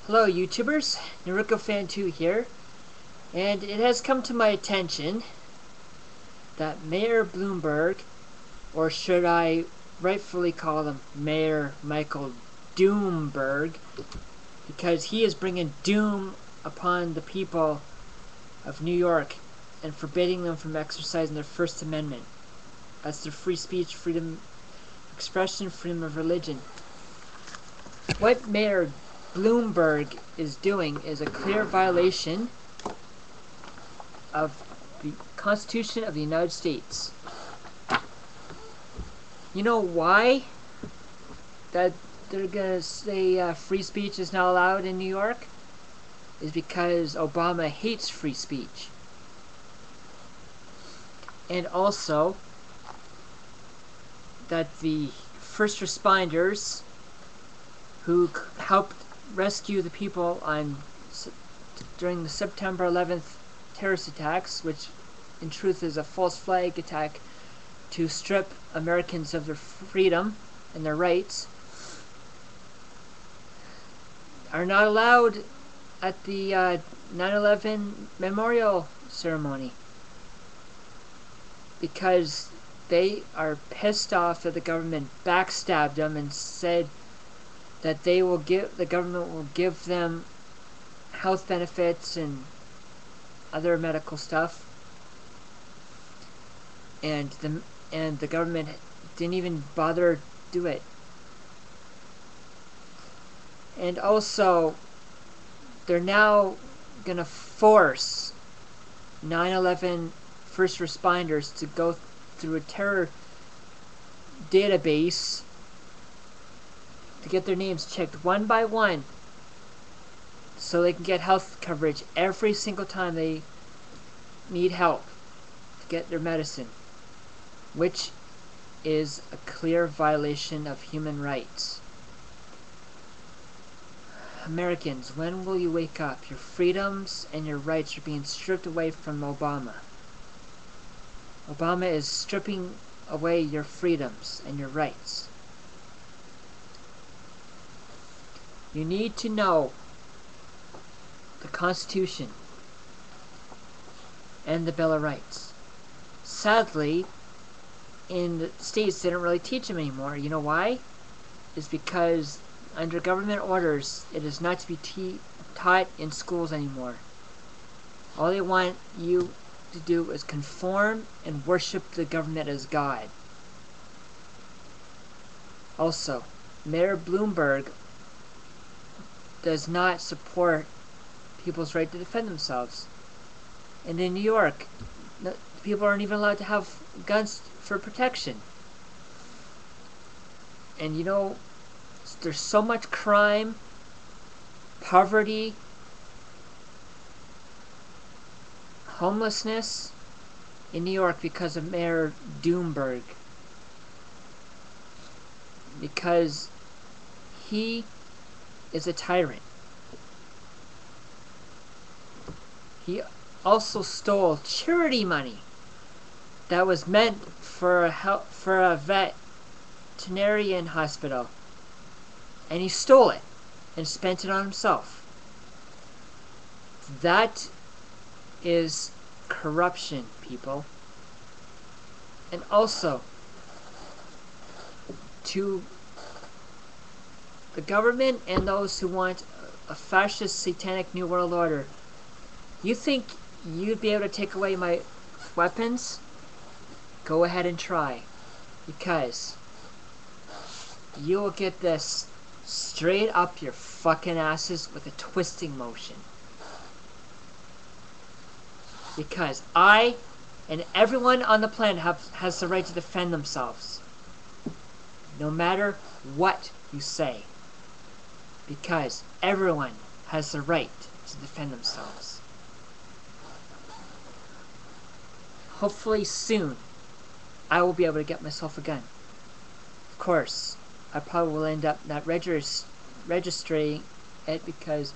Hello YouTubers, NarukoFan2 here, and it has come to my attention that Mayor Bloomberg, or should I rightfully call him Mayor Michael Doomberg, because he is bringing doom upon the people of New York and forbidding them from exercising their First Amendment. That's their free speech, freedom of expression, freedom of religion. What Mayor Bloomberg is doing is a clear violation of the Constitution of the United States. You know why that they're gonna say free speech is not allowed in New York? Is because Obama hates free speech. And also that the first responders who helped rescue the people during the September 11th terrorist attacks, which in truth is a false flag attack to strip Americans of their freedom and their rights, are not allowed at the 9/11 memorial ceremony because they are pissed off that the government backstabbed them and said that the government will give them health benefits and other medical stuff, and the government didn't even bother to do it. And also, they're now gonna force 9/11 first responders to go through a terror database to get their names checked one by one so they can get health coverage every single time they need help to get their medicine, which is a clear violation of human rights. Americans, when will you wake up? Your freedoms and your rights are being stripped away from Obama. Obama is stripping away your freedoms and your rights. You need to know the Constitution and the Bill of Rights. Sadly, in the States, they don't really teach them anymore. You know why? It's because under government orders, it is not to be taught in schools anymore. All they want you to do is conform and worship the government as God. Also, Mayor Bloomberg does not support people's right to defend themselves. And in New York, people aren't even allowed to have guns for protection. And you know, there's so much crime, poverty, homelessness in New York because of Mayor Doomberg. Because he is a tyrant. He also stole charity money that was meant for a veterinarian hospital, and he stole it and spent it on himself. That is corruption, people. And also, to the government and those who want a fascist, satanic New World Order, you think you'd be able to take away my weapons? Go ahead and try, because you will get this straight up your fucking asses with a twisting motion. Because I and everyone on the planet has the right to defend themselves, no matter what you say. Because everyone has the right to defend themselves. Hopefully soon, I will be able to get myself a gun. Of course, I probably will end up not registering it because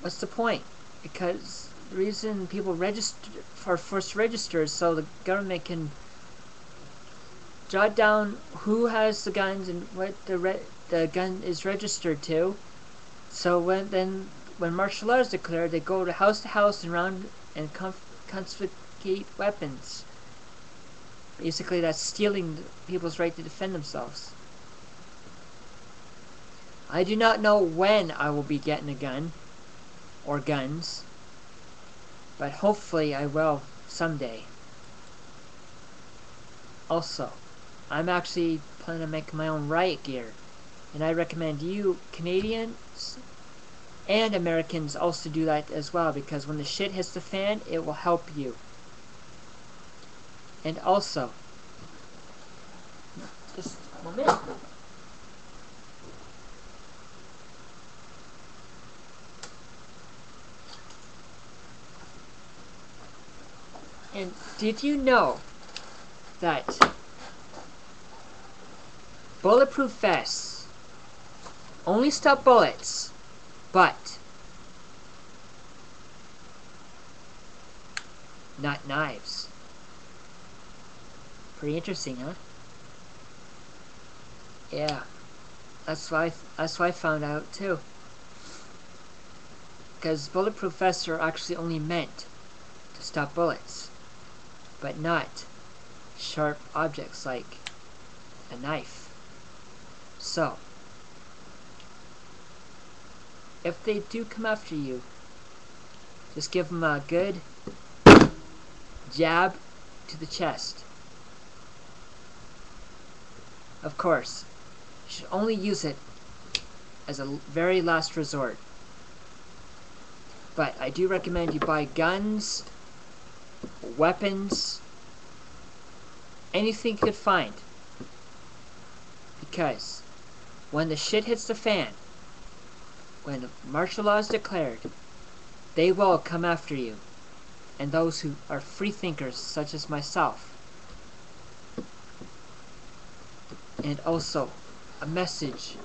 what's the point? Because the reason people are forced to register is so the government can jot down who has the guns and what the gun is registered to. So when martial law is declared, they go to house and round and confiscate weapons. Basically, that's stealing people's right to defend themselves. I do not know when I will be getting a gun or guns, but hopefully I will someday. Also, I'm actually planning on making my own riot gear, and I recommend you Canadians and Americans also do that as well, because when the shit hits the fan, it will help you. And also, just a moment. And did you know that bulletproof vests only stop bullets, but not knives? Pretty interesting, huh? Yeah, that's why I found out too. Because bulletproof vests are actually only meant to stop bullets, but not sharp objects like a knife. So, if they do come after you, just give them a good jab to the chest. Of course, you should only use it as a very last resort. But I do recommend you buy guns, weapons, anything you could find. Because when the shit hits the fan, when martial law is declared, they will come after you, and those who are free thinkers such as myself. And also, a message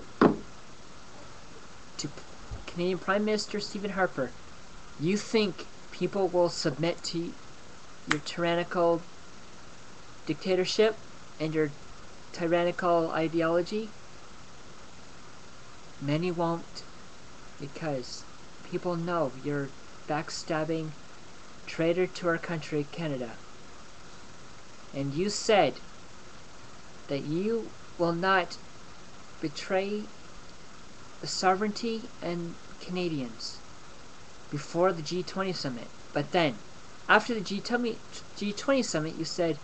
to Canadian Prime Minister Stephen Harper. You think people will submit to your tyrannical dictatorship and your tyrannical ideology? Many won't, because people know you're backstabbing traitor to our country, Canada. And you said that you will not betray the sovereignty and Canadians before the G20 summit. But then, after the G20 summit, you said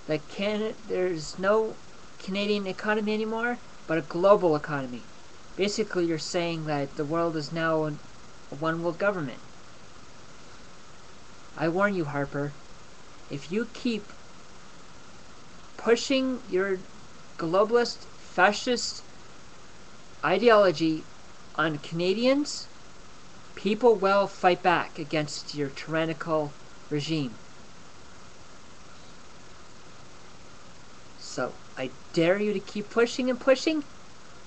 that there's no Canadian economy anymore, but a global economy. Basically, you're saying that the world is now a one-world government. I warn you, Harper, if you keep pushing your globalist, fascist ideology on Canadians, people will fight back against your tyrannical regime. So, I dare you to keep pushing and pushing,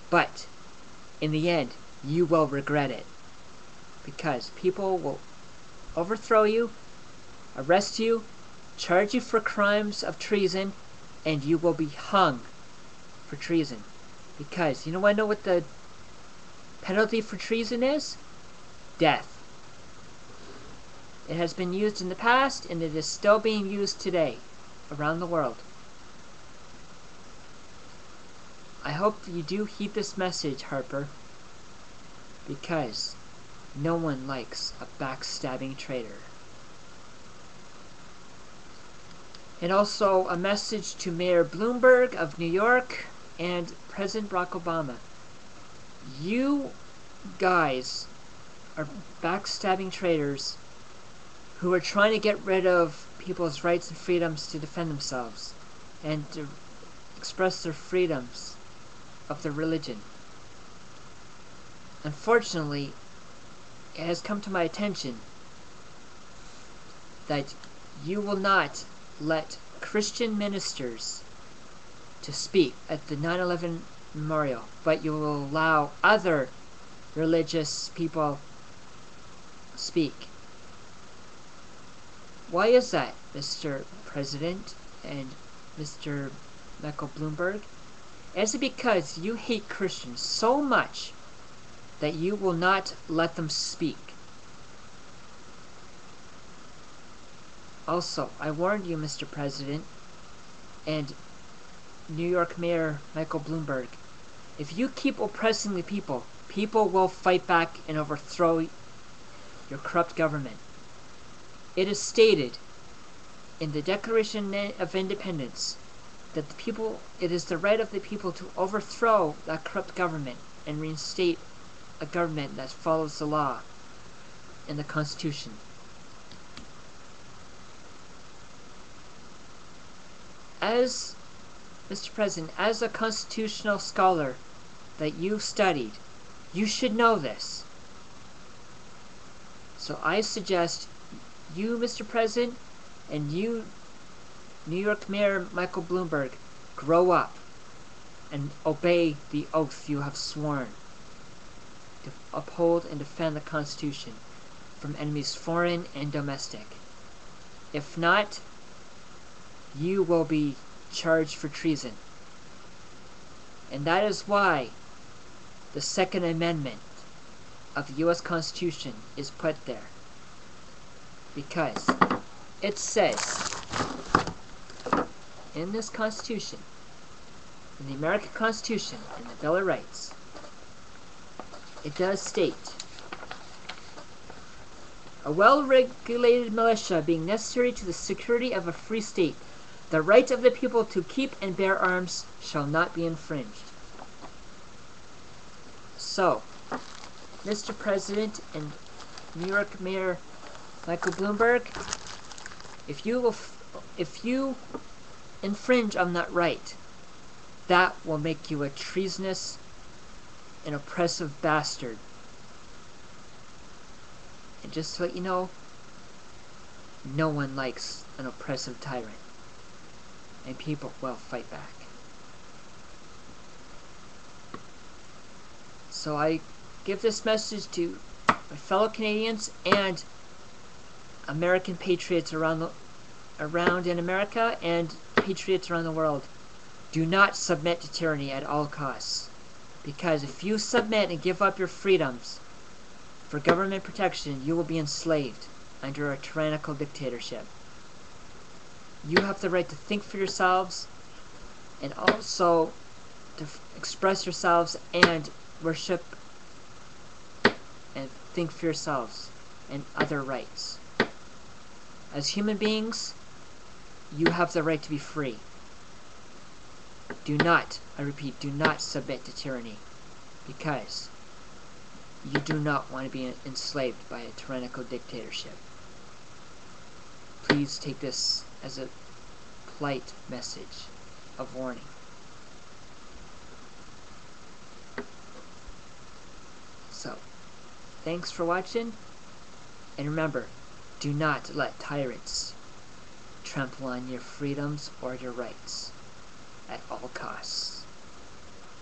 but in the end, you will regret it. Because people will overthrow you, arrest you, charge you for crimes of treason, and you will be hung for treason. Because, you know what the penalty for treason is? Death. It has been used in the past, and it is still being used today around the world. I hope you do heed this message, Harper, because no one likes a backstabbing traitor. And also a message to Mayor Bloomberg of New York and President Barack Obama. You guys are backstabbing traitors who are trying to get rid of people's rights and freedoms to defend themselves and to express their freedoms of their religion. Unfortunately, it has come to my attention that you will not let Christian ministers to speak at the 9/11 memorial, but you will allow other religious people speak. Why is that, Mr. President and Mr. Michael Bloomberg? Is it because you hate Christians so much that you will not let them speak? Also, I warned you, Mr. President, and New York Mayor Michael Bloomberg, if you keep oppressing the people, people will fight back and overthrow your corrupt government. It is stated in the Declaration of Independence that it is the right of the people to overthrow that corrupt government and reinstate a government that follows the law and the Constitution. As Mr. President, as a constitutional scholar that you studied, you should know this. So I suggest you, Mr. President, and you, New York Mayor Michael Bloomberg, grow up and obey the oath you have sworn to uphold and defend the Constitution from enemies foreign and domestic. If not, you will be charged for treason. And that is why the Second Amendment of the U.S. Constitution is put there. Because it says in this Constitution, in the American Constitution, in the Bill of Rights, it does state, a well-regulated militia being necessary to the security of a free state, the right of the people to keep and bear arms shall not be infringed. So, Mr. President and New York Mayor Michael Bloomberg, if you infringe on that right, that will make you a treasonous and oppressive bastard. And just to let you know, no one likes an oppressive tyrant. And people will fight back. So I give this message to my fellow Canadians and American patriots around in America and patriots around the world. Do not submit to tyranny at all costs. Because if you submit and give up your freedoms for government protection, you will be enslaved under a tyrannical dictatorship. You have the right to think for yourselves and also to express yourselves and worship and think for yourselves and other rights. As human beings, you have the right to be free. Do not, I repeat, do not submit to tyranny, because you do not want to be enslaved by a tyrannical dictatorship. Please take this as a polite message of warning. So, thanks for watching, and remember, do not let tyrants trample on your freedoms or your rights at all costs.